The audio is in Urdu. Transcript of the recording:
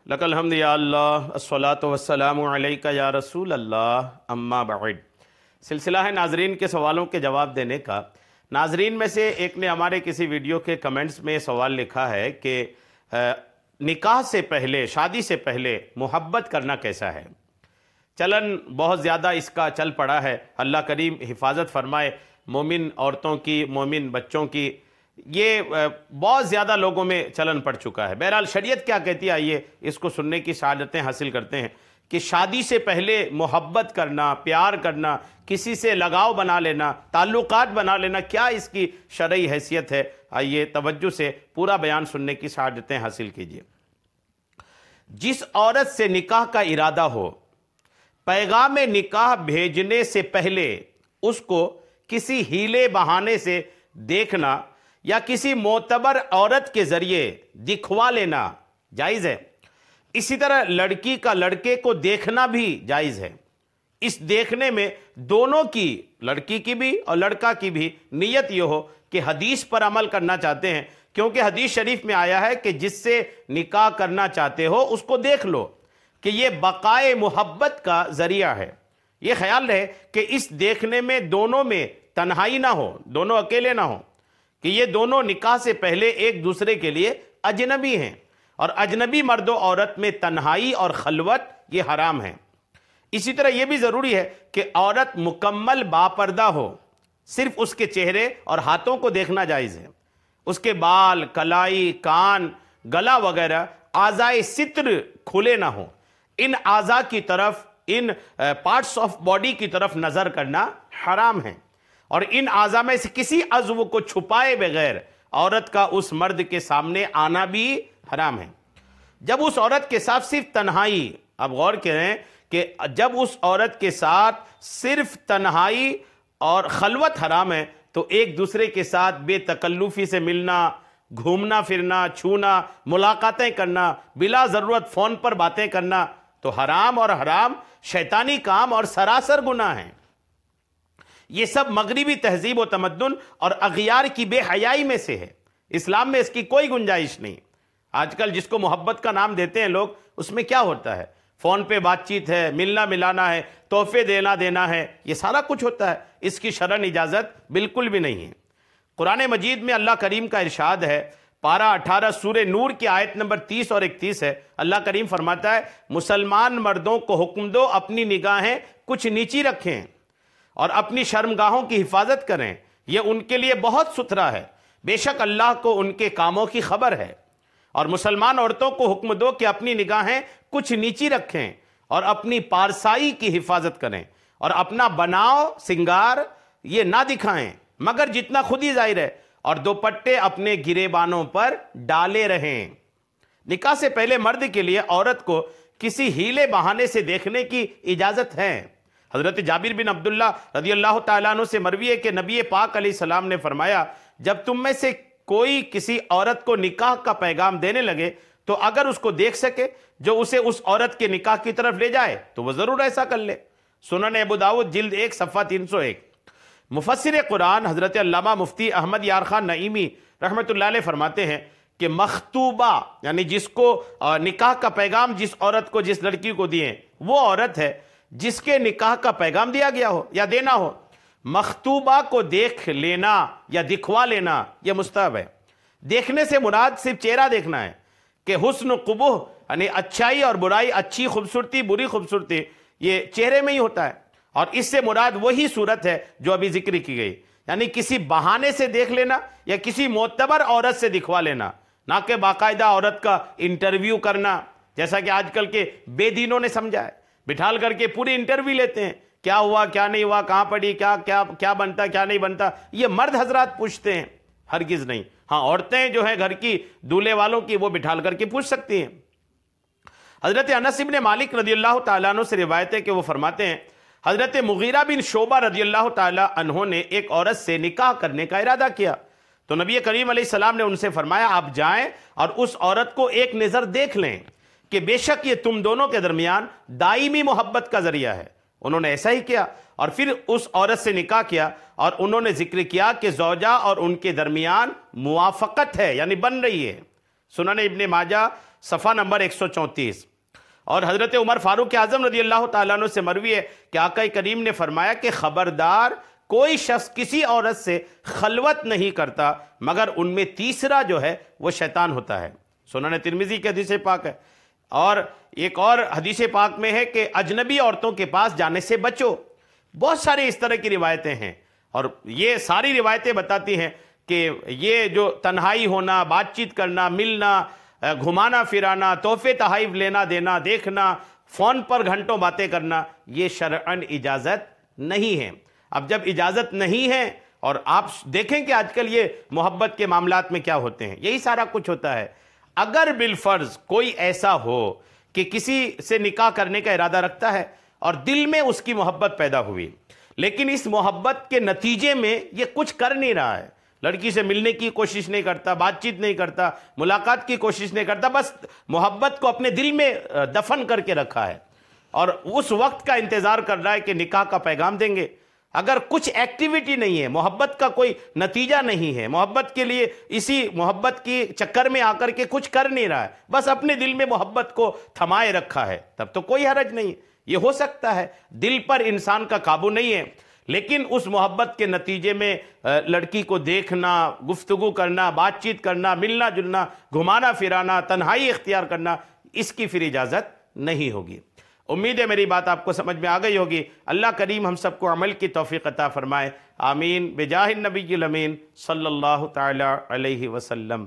لک الحمد یا اللہ الصلاۃ والسلام علیک یا رسول اللہ اما بعد۔ سلسلہ ہے ناظرین کے سوالوں کے جواب دینے کا۔ ناظرین میں سے ایک نے ہمارے کسی ویڈیو کے کمنٹس میں سوال لکھا ہے کہ نکاح سے پہلے، شادی سے پہلے محبت کرنا کیسا ہے؟ چلن بہت زیادہ اس کا چل پڑا ہے، اللہ کریم حفاظت فرمائے مومن عورتوں کی، مومن بچوں کی۔ یہ بہت زیادہ لوگوں میں چلن پڑ چکا ہے۔ بہرحال شریعت کیا کہتی ہے، آئیے اس کو سننے کی سعادتیں حاصل کرتے ہیں کہ شادی سے پہلے محبت کرنا، پیار کرنا، کسی سے لگاؤ بنا لینا، تعلقات بنا لینا، کیا اس کی شرعی حیثیت ہے؟ آئیے توجہ سے پورا بیان سننے کی سعادتیں حاصل کیجیے۔ جس عورت سے نکاح کا ارادہ ہو، پیغام نکاح بھیجنے سے پہلے اس کو کسی ہیلے بہانے سے دیکھنا یا کسی معتبر عورت کے ذریعے دکھوا لینا جائز ہے۔ اسی طرح لڑکی کا لڑکے کو دیکھنا بھی جائز ہے۔ اس دیکھنے میں دونوں کی، لڑکی کی بھی اور لڑکا کی بھی نیت یہ ہو کہ حدیث پر عمل کرنا چاہتے ہیں، کیونکہ حدیث شریف میں آیا ہے کہ جس سے نکاح کرنا چاہتے ہو اس کو دیکھ لو، کہ یہ بقائے محبت کا ذریعہ ہے۔ یہ خیال رہے کہ اس دیکھنے میں دونوں میں تنہائی نہ ہو، دونوں اکیلے نہ ہوں، کہ یہ دونوں نکاح سے پہلے ایک دوسرے کے لیے اجنبی ہیں، اور اجنبی مرد و عورت میں تنہائی اور خلوت یہ حرام ہے۔ اسی طرح یہ بھی ضروری ہے کہ عورت مکمل باپردہ ہو، صرف اس کے چہرے اور ہاتھوں کو دیکھنا جائز ہے۔ اس کے بال، کلائی، کان، گلا وغیرہ اعضائے ستر کھلے نہ ہوں۔ ان اعضاء کی طرف، ان پارٹس آف باڈی کی طرف نظر کرنا حرام ہے، اور ان اعضاء میں سے کسی عضو کو چھپائے بغیر عورت کا اس مرد کے سامنے آنا بھی حرام ہے۔ جب اس عورت کے ساتھ صرف تنہائی، اب غور کریں کہ جب اس عورت کے ساتھ صرف تنہائی اور خلوت حرام ہے، تو ایک دوسرے کے ساتھ بے تکلفی سے ملنا، گھومنا پھرنا، چھونا، ملاقاتیں کرنا، بلا ضرورت فون پر باتیں کرنا تو حرام اور حرام شیطانی کام اور سراسر گناہ ہیں۔ یہ سب مغربی تہذیب و تمدن اور اغیار کی بے حیائی میں سے ہے۔ اسلام میں اس کی کوئی گنجائش نہیں۔ آج کل جس کو محبت کا نام دیتے ہیں لوگ، اس میں کیا ہوتا ہے؟ فون پہ بات چیت ہے، ملنا ملانا ہے، تحفے دینا ہے، یہ سارا کچھ ہوتا ہے۔ اس کی شرعن اجازت بالکل بھی نہیں ہے۔ قرآن مجید میں اللہ کریم کا ارشاد ہے، پارہ 18 سورہ نور کی آیت نمبر 30 اور 31 ہے۔ اللہ کریم فرماتا ہے، مسلمان مردوں کو حکم دو اپنی نگاہیں کچھ نیچی رکھیں اور اپنی شرمگاہوں کی حفاظت کریں، یہ ان کے لیے بہت ستھرا ہے، بے شک اللہ کو ان کے کاموں کی خبر ہے۔ اور مسلمان عورتوں کو حکم دو کہ اپنی نگاہیں کچھ نیچی رکھیں اور اپنی پارسائی کی حفاظت کریں، اور اپنا بناؤ سنگار یہ نہ دکھائیں مگر جتنا خود ہی ظاہر ہے، اور دوپٹے اپنے گریبانوں پر ڈالے رہیں۔ نکاح سے پہلے مرد کے لیے عورت کو کسی ہیلے بہانے سے دیکھنے کی اجازت ہے۔ حضرت جابر بن عبداللہ رضی اللہ تعالیٰ عنہ سے مروی ہے کہ نبی پاک علیہ السلام نے فرمایا، جب تم میں سے کوئی کسی عورت کو نکاح کا پیغام دینے لگے تو اگر اس کو دیکھ سکے جو اسے اس عورت کے نکاح کی طرف لے جائے تو وہ ضرور ایسا کر لے۔ سنن ابو داؤد جلد 1 صفحہ 301۔ مفسر قرآن حضرت علامہ مفتی احمد یار خان نعیمی رحمۃ اللہ علیہ فرماتے ہیں کہ مخطوبہ یعنی جس کو نکاح کا پیغام جس عورت کو، جس لڑکی کو دیے، وہ عورت ہے جس کے نکاح کا پیغام دیا گیا ہو یا دینا ہو۔ مخطوبہ کو دیکھ لینا یا دکھوا لینا یہ مستحب ہے۔ دیکھنے سے مراد صرف چہرہ دیکھنا ہے، کہ حسن و قبح یعنی اچھائی اور برائی، اچھی خوبصورتی، بری خوبصورتی یہ چہرے میں ہی ہوتا ہے، اور اس سے مراد وہی صورت ہے جو ابھی ذکر کی گئی، یعنی کسی بہانے سے دیکھ لینا یا کسی معتبر عورت سے دکھوا لینا، نہ کہ باقاعدہ عورت کا انٹرویو کرنا، جیسا کہ آج کل کے بے دینوں نے سمجھا ہے، بٹھال کر کے پوری انٹرویو لیتے ہیں، کیا ہوا کیا نہیں ہوا، کہاں پڑھی، کیا بنتا کیا نہیں بنتا، یہ مرد حضرات پوچھتے ہیں، ہرگز نہیں۔ ہاں عورتیں جو ہیں گھر کی دولہے والوں کی، وہ بٹھال کر کے پوچھ سکتی ہیں۔ حضرت انس بن مالک رضی اللہ تعالیٰ عنہ سے روایت ہے کہ وہ فرماتے ہیں، حضرت مغیرہ بن شعبہ رضی اللہ تعالیٰ عنہ نے ایک عورت سے نکاح کرنے کا ارادہ کیا، تو نبی کریم علیہ السلام نے ان سے فرمایا، آپ جائیں اور اس عورت کو ایک نظر دیکھ لیں کہ بے شک یہ تم دونوں کے درمیان دائمی محبت کا ذریعہ ہے۔ انہوں نے ایسا ہی کیا اور پھر اس عورت سے نکاح کیا، اور انہوں نے ذکر کیا کہ زوجہ اور ان کے درمیان موافقت ہے، یعنی بن رہی ہے۔ سنن ابن ماجہ صفحہ نمبر 134۔ اور حضرت عمر فاروق اعظم رضی اللہ تعالیٰ عنہ سے مروی ہے کہ آقا کریم نے فرمایا کہ خبردار کوئی شخص کسی عورت سے خلوت نہیں کرتا مگر ان میں تیسرا جو ہے وہ شیطان ہوتا ہے۔ سنن ترمذی کی حدیث پاک ہے۔ اور ایک اور حدیث پاک میں ہے کہ اجنبی عورتوں کے پاس جانے سے بچو۔ بہت سارے اس طرح کی روایتیں ہیں، اور یہ ساری روایتیں بتاتی ہیں کہ یہ جو تنہائی ہونا، بات چیت کرنا، ملنا، گھمانا پھرانا، تحفے تحائف لینا دینا، دیکھنا، فون پر گھنٹوں باتیں کرنا، یہ شرعاً اجازت نہیں ہے۔ اب جب اجازت نہیں ہے، اور آپ دیکھیں کہ آج کل یہ محبت کے معاملات میں کیا ہوتے ہیں، یہی سارا کچھ ہوتا ہے۔ اگر بالفرض کوئی ایسا ہو کہ کسی سے نکاح کرنے کا ارادہ رکھتا ہے اور دل میں اس کی محبت پیدا ہوئی، لیکن اس محبت کے نتیجے میں یہ کچھ کر نہیں رہا ہے، لڑکی سے ملنے کی کوشش نہیں کرتا، بات چیت نہیں کرتا، ملاقات کی کوشش نہیں کرتا، بس محبت کو اپنے دل میں دفن کر کے رکھا ہے، اور اس وقت کا انتظار کر رہا ہے کہ نکاح کا پیغام دیں گے۔ اگر کچھ ایکٹیویٹی نہیں ہے، محبت کا کوئی نتیجہ نہیں ہے، محبت کے لیے اسی محبت کی چکر میں آ کر کے کچھ کر نہیں رہا ہے، بس اپنے دل میں محبت کو تھمائے رکھا ہے، تب تو کوئی حرج نہیں ہے۔ یہ ہو سکتا ہے دل پر انسان کا قابو نہیں ہے، لیکن اس محبت کے نتیجے میں لڑکی کو دیکھنا، گفتگو کرنا، بات چیت کرنا، ملنا جلنا، گھمانا پھرانا، تنہائی اختیار کرنا، اس کی پھر اجازت نہیں ہوگی۔ امید ہے میری بات آپ کو سمجھ میں آ گئی ہوگی۔ اللہ کریم ہم سب کو عمل کی توفیق عطا فرمائے، آمین، بجاہ النبی الامین صلی اللہ تعالی علیہ وسلم۔